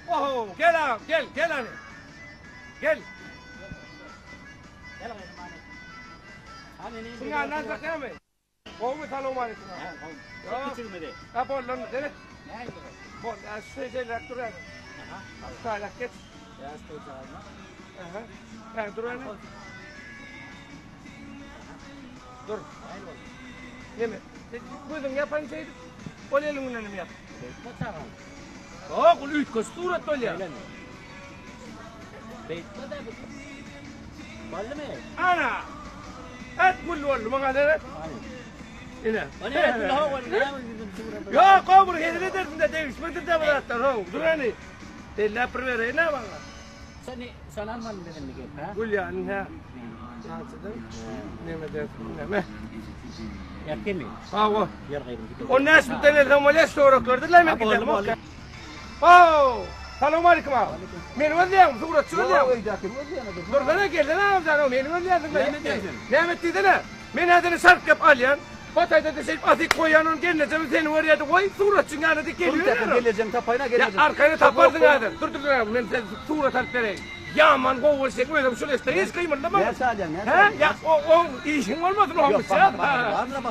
Oho gel ağam gel hani. Gel. Gel bakayım hani. Hani ne? Şuna nazar değil mi? Kovmu selamun aleyküm ağam. Ha, tamam. Ya. Çok küçük müydü? Ha bol lan evet. Ne oldu? Bol şeyler dur hani. Aha. Sağlak geç. Ya stoyca alma. Aha. Ha dur hani. Dur. Hayır oldu. Yeme. Buyurun yapan şeydi. Bol elimle mi yap? Ne çağırın? Oh kul üç surat bol ya. Öyle mi? Beyt ne de bu? Ballı mı? Ana. Et kul oldu bana ne? Hani. Yine. Hani et kul hava var. Ne yapayım bizim burada? Ya kovur hedine dersin de değişmedi de bıraktın ha. Dur hani. Tella prevere ne bana? Sen almadın dedim mi gel ha? Kul ya ne? Nasıldı? Ne mi dersin? Ne? Yakin mi? Ha o. Yer gayrım gidelim. O nas bir tane zaman ya sonra gördün la mı gidelim? Oh. Selam aleyküm abi. Beni vaziyem, surat söyleyeyim. Dur bana geldi ne yapacağım? Beni vaziyem. Ne mettiydi ne? Ben adını sark yap alyan. Batayda da şey atik koyanın gelmeyeceğim seni oraya da koy surat çünkü dik geliyor. Geleceğim tapayına geleceğim. Ya arkaya tapardın adın. Dur ben sen surat alıp vereyim. Yaman kovulsak öyle şöyle isteyiz kıymetli mi? Ne sadece ne? He? Ya o işin olmasın o olmuş ya.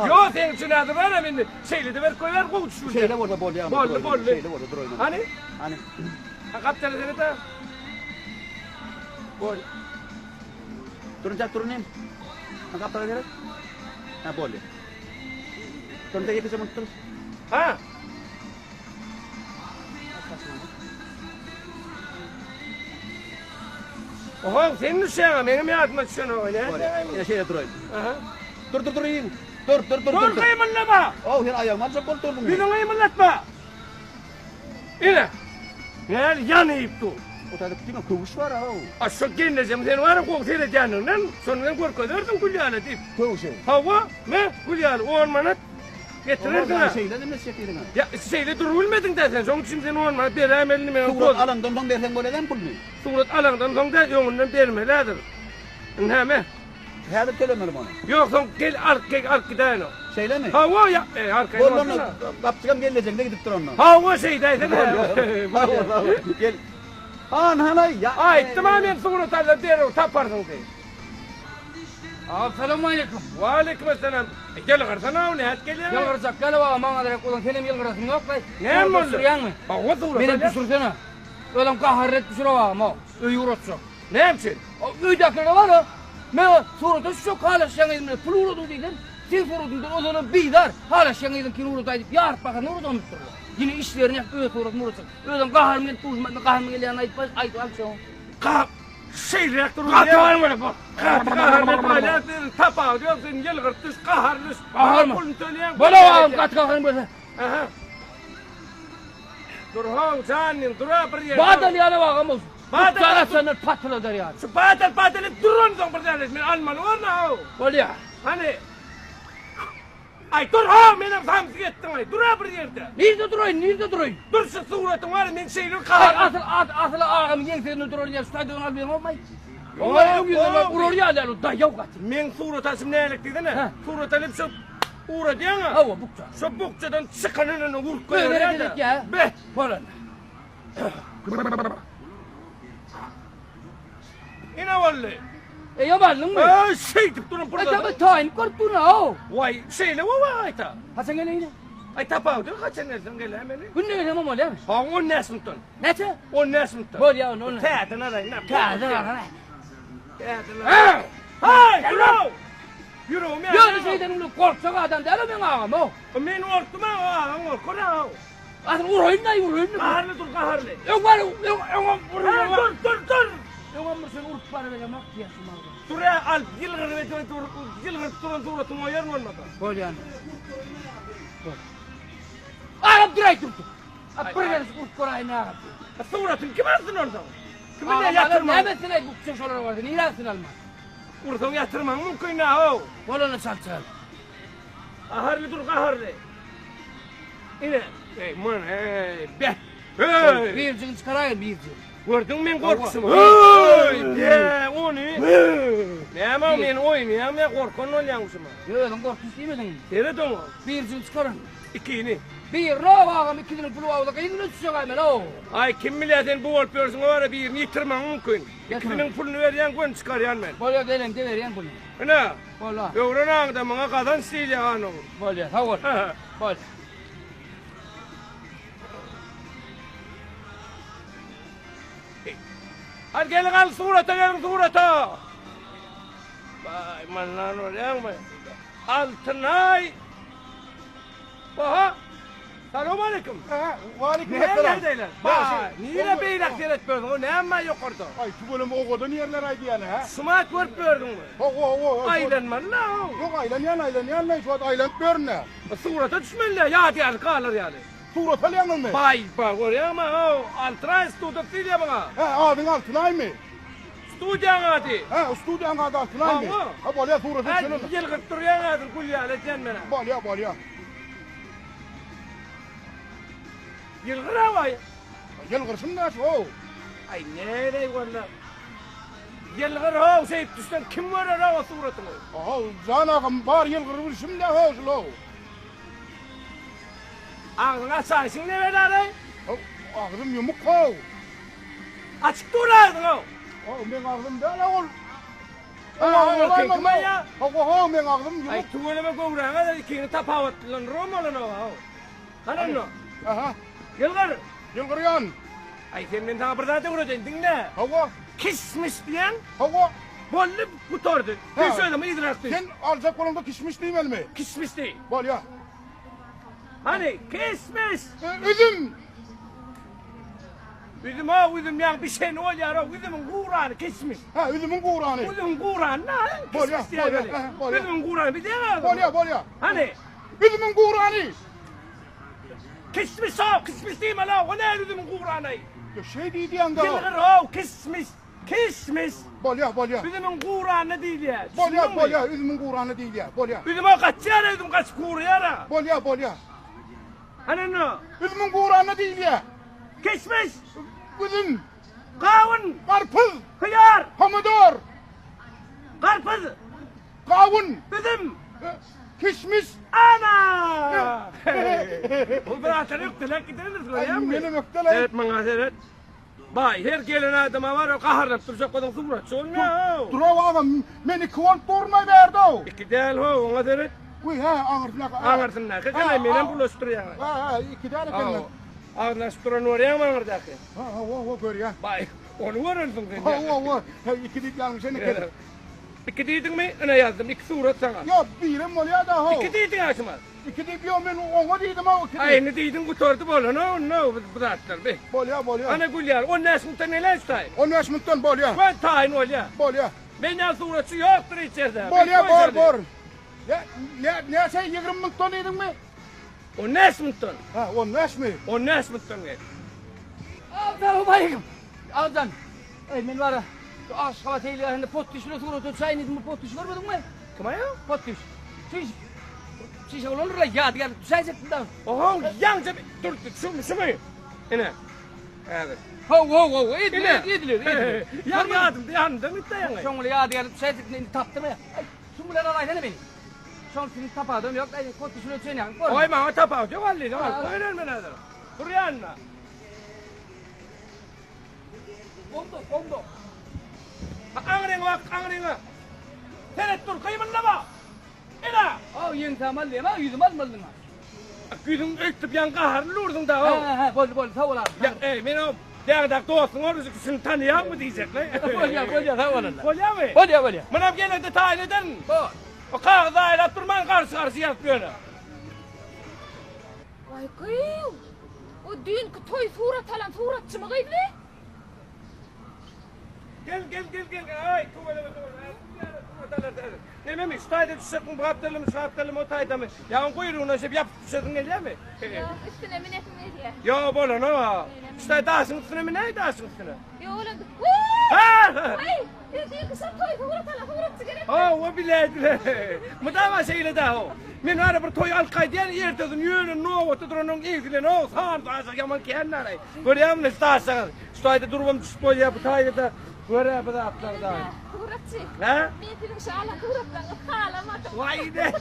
Yok sen için adı var ya beni. Şeyle de ver koyar kovuşsun. Şeyle orada bol ya. Bol. Şeyle orada dur oyna. Hani? Hani? Ha kaptanı seni de. Bol. Turun turunin. Angkat tangan dia. Nah boleh. Turun lagi ke sama terus. Ha? Oha senin uşağın benim yardıma düşen o öyle. Ya şeyle dur oyna. Aha. Dur in. Dur. Dur kıyımınlama. Oh sen ayağım mana kol turun. Bir de kıyımınlatma. İne. Gel yanayıp dur. O tadi kime kovuş var ha. Aşağı geleceğim sen var ya korkuyla canından. Sonra korkuyorsun kulyana deyip. Kovuş. Hava ne? Kulyana ormana getirirsin ha. Şeyle ne çektirdin? Ya şeyle dur bilmedin de sen. Son şimdi sen ormana bir emelini ben Surat alandan son dersen boleden pul mu? Surat alandan son da yolundan dermeledir. Ne mi? Hadi kelemem onu. Yok son gel ark gidelim. Şeyle mi? Hava ya arkaya. Bollan kapçıkam gelecek ne gidip dur onunla. Hava şeydeydi. Gel. Hanay ya. Ay tamamen surat alandan derim tapardın diye. Assalamu alaikum. Ve aleyküm selam. Gel karsana ne hat geliyor. Yalvarsak gel baba bana direkt olan kelim yalvarasın yok bay. Ne mi oldu? Sürüyen mi? Hava surat Beni alandan. pişirsene. Öyle kaharret pişir baba ama. Öyle uğraşacak. Ne yapsın? Öydekleri var ya. Ben surata şu hala şengizmle pul uğradı değilim. Sen suratında o zaman bidar. Hala şengizin kini uğradaydı. Yar bakın uğradı mı? Yine işlerini yap öyle surat uğraşacak. Öyle kaharmen tuzma kaharmen gelen ayıp alçın. Kap. Şey reaktörü. Kahar mı bak? Kahar mı böyle? Tapa diyorsun gel kırtış kaharlış. Kahar mı? Kulun söyleyen. Bana bağım kat kaharmen böyle. Aha. Dur hong senin dur bir yer. Badal yana bağım olsun. Badal- Badal sana patla der yani. Şu badal durun son bir tane. Ben Alman var ne o? Böyle ya. Hani? Ay dur ha benim samsı gittin ay. Dur bir yerde. Nerede durayım? Dur şu suratın var men şeyleri Ay kahar. asıl ağam yengsenin dururken stadyon almayayım olmayı. Yok, Ama yok yüzden yok. urur ya lan da yok at. Men surat asım ne elektrikti ne? Ha. Surat alıp şu uğra diyen ha. Hava bukça. Şu bukçadan çıkanını vurup Böyle koyuyor ya. dedik ya. Be. Falan. Yine vallahi. Yamanlın mı? Ay şey tip durun burada. Tabi tayin korktuğuna o. Vay şeyle vay ayta. Hasan gene yine. Ay tapa dur kaçın nereden gel hemen. Günde gene mama lan. Ha on nesmutun. Nece? On nesmutun. Bol ya onu. Täten ara ne? Kâda var. Täten ara. Hay yürü. Yürü men. Yürü şeyden onu korksak adam değil mi ağam o? Men ortum ha orkora ha. Asıl uruyun da uruyun. Kaharlı dur kaharlı. Yok var yok uruyun. Dur. Yok mısın urup para böyle mak diyasın ağam. Dur ya al yılgır ve yılgır turun o yer mi olmadı? Bol yani. Ağam direkt durdu. Apırgan urup korayın ağam. Suratın kim alsın orada? Kimin Ağam ne yatırma? ne mesele bu çeşolar vardı. Niye alsın alma? Orada yatırma mümkün ha o. Bol onu salçal. Kaharlı dur kaharlı. Yine. Ey man be. Hey. Bir cın çıkarayım bir cın. Gördün men korkusum. Hey. Ya onu. Ne ama men oynayam ya korkun olyansın. Yok lan korkusu değil mi? Tere donu. Bir cın çıkarın. İkini. Bir ravağım ikinin pulu avda kıyını düşecek hemen o. Ay kim bilir sen bu olup görürsün o ara birini yitirmen mümkün. İkinin pulunu veriyen gün çıkaryan ben. Böyle derim de veriyen bunu. Ne? Valla. Öğren da bana kazan isteyecek hanım. Böyle havur. Böyle. Hadi gelin al surata gelin surata. Vay manlan oraya mı? Altınay. Baha. Selamun aleyküm. Neredeyler? Vay. Niye beyrak deret gördün? O ne amma yok orada? Ay şu bölüm o kadar yerler aydı yani ha. Sumat görüp gördün mü? Aylanman la o. Yok aylan şu an aylan görne. Surata düşmenler ya diğer kalır yani. Surat alyanın mı? Vay bak oraya ama o Altınay stüdyo değil ya bana. He adın altınay mı? Stüdyo hadi. He stüdyan adı altınay mı? Tamam. Ha böyle surat Hadi senin. yılgıp duruyor hadi kulya alacağım bana. Balya. Yılgıra vay. Gel kırsın da şu o. Ay nereye valla. Yılgır ho şey düşten kim var ara o suratını? Aha zanağım var yıl kırır şimdi ha şu lo. Ağzına saysın ne ver abi? Ağzım yumuk ha. Açık dur ağzını o. Ben ağzım böyle ol. Ağzını kim ya? Ha ben ağzım yumuk. Ay tuvaleme kovrağa da ikini tapavatlan romalı no o. Hanan no. Aha Yılgır. yıl kırıyan. Ay senin daha burada da vuracaksın dinle. Hava Kismiş diyen hava. bollu kutordu. Bir söyleme idrartı. Sen alacak kolumda kişmiş değil mi? Kismiş değil. Balya. Hani kismiş. Üzüm. Üzüm ha üzüm ya bir şey ne oluyor o üzümün kuğranı kismiş. Ha üzümün kuğranı. Üzümün kuğranı ne? Bolya, Kismiş diye bolya, böyle. ha, bolya. Üzümün kuğranı bir diye Balya. Hani Üzümün kuğranı. kismiş ha kismiş değil mi la? O ne üzümün kuğranı? Ya şey değil yanga. Yılgır ha kismiş. Kismiş. Balya. Üzümün kuğranı değil ya. Düşündün mü? Balya. Üzümün kuğranı değil ya. Balya. Üzüm o kaç yara üzüm kaç kuğru yara. Balya. Hani ne? Üzümün kuğranı değil ya. Kismiş. Üzüm. Kavun. Karpuz. Hıyar. Pomidor. Karpuz. Kavun. Üzüm. Kişmiş. Ana! Bu birader yok lan gideriz Ay ya. benim ökte lan. Evet bana evet. Bay her gelen adama var o kaharlap duracak kadın surat. Olmuyor. Dura ağam beni kıvant durmay verdi o. İki del ho ona evet. Uy ha ağırsın. Ağırsın ne? Kaçana benim bulaştırıyor. Ha iki tane kendin. Ağırlaştıran oraya mı ağırdaki? Ha gör ya. Bay onu varırsın sen ya. Ha iki dit yanlış seni kedin. İki dedin mi? Ona yazdım. İki surat sana. Ya birim oluyor da ha. İki dedin açma. İki dit diyor ben ona dedim ha. Aynı dedin kutordu böyle. No bıraktılar be. Balya. Ana gülyar. O nesmutta neler istay? 15 minuttan balya. Ben tayin ol ya. Balya. Benden suratı yoktur içeride. Balya bor. Ne sen 20 minuttan yedin mi? O nesmuttan. Ha 15 mi? O nesmuttan gel. Selamun aleyküm. Ağzan. Men var ya. Aşkala teyliğinde pot düşüyor suratı çayın edin mi pot düş görmedin mi? Kama ya? Pot düş. Şiş olur la ya diğer düşecektin da. Oho yanca dur şu mu? Yine. Evet. Ho edilir. Yandım bitti yani. Şöyle ya diğer düşecektin taptı mı? Şunlar arayın beni. Şöyle senin tapadım yok pot düşüyor çayın yani. Oy bana tapağı çok halli. Koyun mu nedir? Dur yanına. Kondo. Angring bak angring. Tenet dur kıyımında bak. İna. Aa yeni tamal diye ma yüzüm almadın ha. Güdün öktüp yan kaharlı urdun da o. Ha bol sağ ol abi. Ya beni o değerdak dostun orası seni tanıyan mı diyecek lan? Bolya sağ ol. Bolya mı? Bolya. Bana gene de tayin eden. Bol. O kağıda durman karşı yapıyor. Vay kıyım. O dünkü toy suratçı mı kıydı? Gel. Ay kuvvele. Ne mi? Stayda düşecek mi? Bıraktalım o tayda mı? Ya on kuyruğuna şey yap düşeceksin geliyor mi? Ya üstüne minetim veriyor. Ya böyle ne var? Stay dağısın üstüne mi? Ne dağısın üstüne? Ya oğlum. Ha! Vay. Dünkü sen toy suratçı gerek. O bile. Mıdama şeyle daha o. Men var bir toy alkaydiyen yerdesin yürün ne o tutranın ilgili ne o sağır dağısak yaman kendileri. Görüyor musun dağısak? Stayda durmam düşüp böyle bu tayda böyle bu da atlar da. Suratçı. Ha? Metin şala suratçı kağlamadım. Vay ne?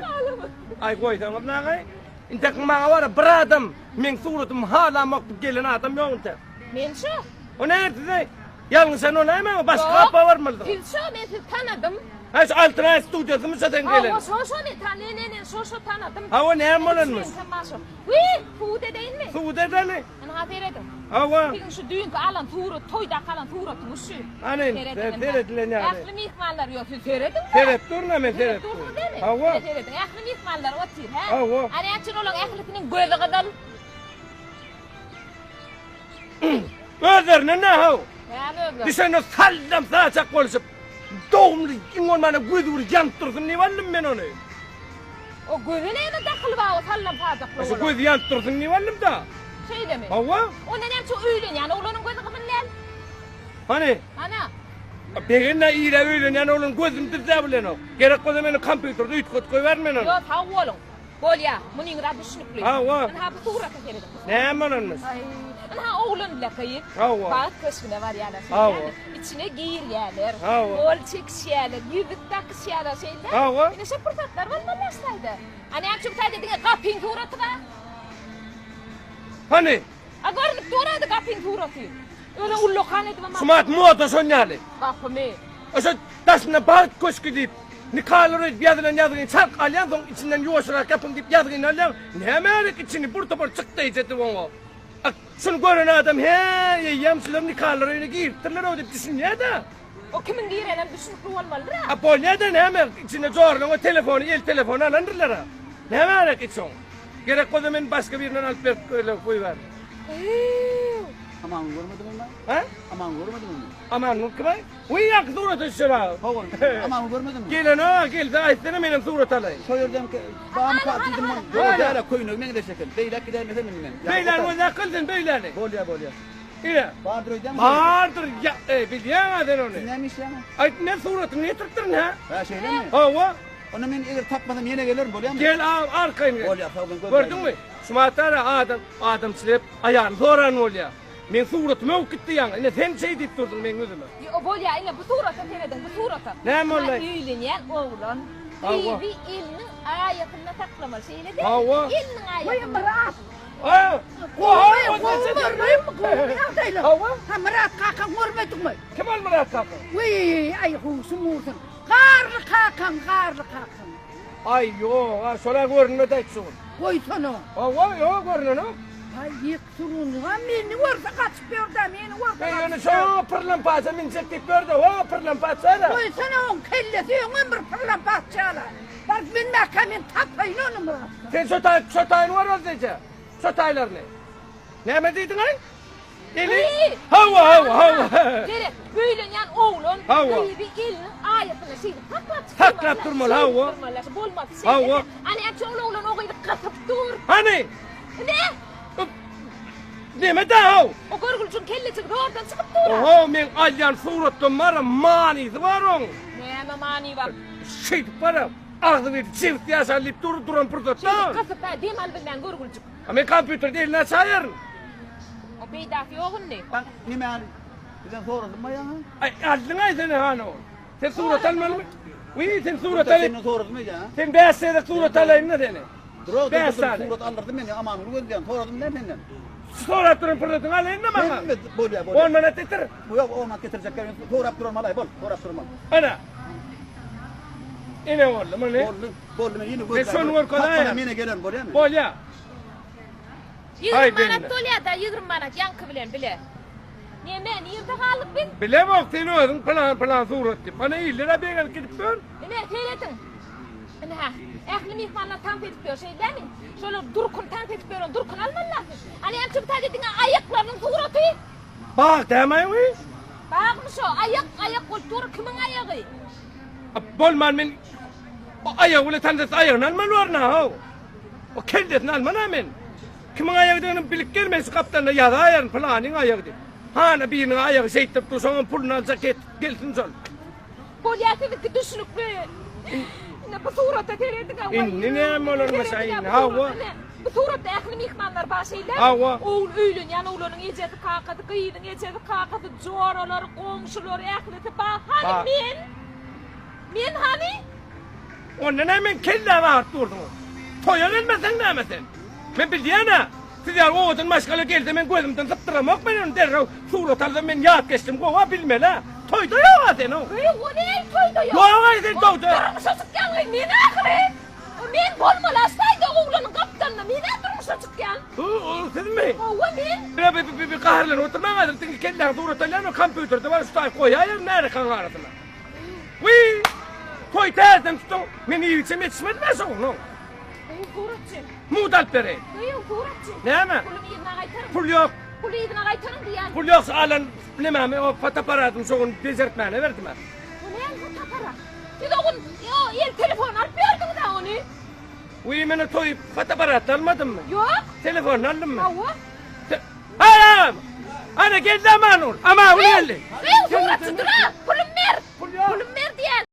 Kağlamadım. Ay koy tamam lan ay. Intek mağa var bir adam men suratım hala maktub gelen adam yok intek. Men şu. O nerede? Yalnız sen ona hemen başka Yok. apa var mı? Fil şu men siz tanıdım. Ha şu altına stüdyosu mu zaten Ha gelen? o şu ne tanı şu tanıdım. Ha o ne malınmış? Fude değil mi? Suude dali. Ana hateredim. Ha o. Bugün şu düğün alan tuğru, toyda kalan tuğru tutmuşu. Anin, seyrettiler yani. Aklı mihmanlar yok, siz seyredin mi? Seyret durma men seyret. Durma değil mi? Ha o. Seyredin, aklı mihmanlar otur, ha? Ha, o. Hani açın olan aklının gözü kadar. Özlerine ne ha? Ya böyle. Düşen o saldam saçak konuşup doğumlu ingon bana güdür yantırsın ne vallım ben onu. O gözüne mi takılı var o sallam fazla Şu kılı? güdür yantırsın ne vallım da. Şeyle mi? Ha o. O nenem şu öğlen yani oğlanın gözü kadar ne? Hani Ana. beginle iyiyle öyle yani onun gözüm tırzı bilen o. Gerek o zaman kompüterde üç kod koy vermen onu. Yok sağ olun. Bol ya, bunun gibi düşünüklü. Ha, o. Ben ha bu tuğra kaçırdım. Ne malınmış? Ay, ha oğlun bile kayıp. Ha, o. Bak köşküne var yani. Ha, o. Yani içine giyir yerler. Ha, o. Bol çekiş yerler, yüzük takış yerler şeyler. Ha, o. Yine şey fırsatlar var mı başlaydı? Hani akşam tadı diye kapın tuğratı var. Hani Agornik tuğratı kapın tuğratı. Öyle ullokan edip ama. smart moto sonyali. Kapımı. O şu taşına bağır koşku deyip Nikalları yazılan yazgın çark alyan son içinden yoğuşarak yapın deyip yazgın alyan ne merak içini burta bur çıktı izletti onu. Şunu gören adam he yemsiler nikallarını giyirtirler o deyip düşünüyor da. O kimin giyirenem düşünüklü olmalı da. Apolyadan hemen içine zorla o telefonu el telefonu alındırlar ha. Ne merak için. Gerek o zaman başka birinden alıp ver öyle koyuver. Aman görmedim onu. Ha? Aman görmedim onu. Aman mutkumay. Uyak suratı şura. Havan. Aman görmedim mi? Gelin ha gel de ayetlerine benim surat alayım. Soyurdum ki bağım katıydım onu. Hala. Böyle koyun ne gider şekil. Beylak gider mi demin ben. Beyler o ne kıldın beylerle? Bol ya bol ya. İle. Bağdır öydem mi? Vardır ya biliyor musun onu? Neymiş ya? Ay ne suratını ne tıktın ha? Ha şeyler mi? Hava Onu ben eğer takmadım yine gelirim bol ya mı? gel al arkayın. Bol ya savun Gördün mü? Şumatara adam silip ayağını zoran ol ya. Men suratımı okuttı yani. Ne sen şey deyip durdun ben gözüme. O bol ya yine bu tuğratı seyredin bu tuğratı. Ne mi olay? Öğlenyen oğlan. Hava. Bir elinin ayakına taklamalı şeyle de. Hava. Elinin ayakına. Aa! Oha! Hava? Murat kakan görmedin mi? Kemal Murat kapı. Vay ay husum vurdun. Karlı kakan. Ay yo, ha şöyle görünmedi etsin. Koy sana. Hava yo görünüyor. Ay yık turunu. Ha beni vursa kaçıp yordam. Beni vursa Ben onu kaçıp yordam. şu pırlampasa min çektik gördü. O pırlampasa da. Koy sana on kellesi onun bir fırlan bahçeler. Bak ben mekamin takayın onu Murat. Sen şu tayın var o diyece. Şu taylarını. Ne mi dedin ay? Eli. Hava. Gere öğlenyen oğlan. Hava. Bir elinin ayakına şeyle Taklap durmalı, hava. Bolmaz. Hava. Hani akşam oğlan o kadar kasıp dur. Hani? Ne? Deme daha. O görgülcün kellesi oradan çıkıp dur. Oho men alyan suratım var mani var on. Ne mani var. Şey para. Ağzı bir çift yaşarlıp duran burada. Kasıp ha demal ben görgülcün. Ama kompüterde eline sayarın. O beydafi oğun ne? Ben ne meğer bizden sordum mu ya? Ay aldın ay seni hano. Sen surat almalı mı? Uy sen surat Senin alayım. sordum ya. Sen beğensene surat alayım ne dene? Dur Ben dur sana. surat aldırdım beni aman gözden sordum ne benden. Surat durun fırlatın alayım ne mama? Ben bol ya bol. 10 manat getir. Bu yok olmaz getirecekler. Sorap durma malay bol. Sorap durma. Ana. İne oğlum o ne? Bol yine Ne son var kolay ya? Bana yine gelen bol ya mı? Bol ya. 20 Ay manat benimle. dolyada 20 manat yankı bilen bile. Niye ben yerde kalıp ben? Bile bak sen oğlum plan surat dip. Bana 50 lira beğen gidip dön. Ne seyredin. Ha, ehli mihmanlar tank ediyor şey değil mi? Şöyle durkun tank ediyor, durkun alman lazım. Hani en çok tadı dinle ayaklarının suratı. Bak demeyin mi? Bakmış o ayak kulturu kimin ayağı? Bolman men ayağı öyle tanıdık ayağını alman var ne ha? O kendisini alman amen. Kimin ayağı dediğini bilip gelmeyiz kaptanla ya da ayağın planın ayağı değil. Hana birinin ayağı şey tıptı sonra puluna ceket gelsin sol. Polyatılık düşünüklü. Ne bu surata teredik ha. İnni ne molon masayin hava. Bu surata ehli mihmanlar bahseyler. Hava. Oğul öylün yani oğlanın eceti kakadı, kıyının eceti kakadı, coraları, komşuları, ehlisi bah. Hani men hani? Ondan hemen kelle var durdum. Toya gelmesen ne mesin? من بالديانة تدير قوة المشغلة قلت من قوة تنسطر مقبل ندير صورة هذا من ياد كشتم قوة بالملا توي توي هذا نو ونين تويدو يو وين الدودة درمشة كان مين آخره مين بول ملاس تايدو أولا قبضنا مين درمشة كان تدمي هو مين لا بقهر لنا وانت ما قادر تنقل كلها صورة لنا كمبيوتر تبغى ستايل قوي هاي نار خنارتنا وي توي تازم ستو من يسمى اسمه ما سو نو كورتشي مو دالبري كورتشي نعم كل ميدنا غايترم كل يوم كل يدنا غايترم ديان كل يوم سألن لما فتبرات وشغل ديزرت معنا برد ما ونين فتبرا تدون يو التليفون أربيار كداوني ومن توي فتبرات المدم يو تليفون نلم هو انا قلت لا ما نور اما ولي ايوه صورة صدرا كل مير كل يوم كل مير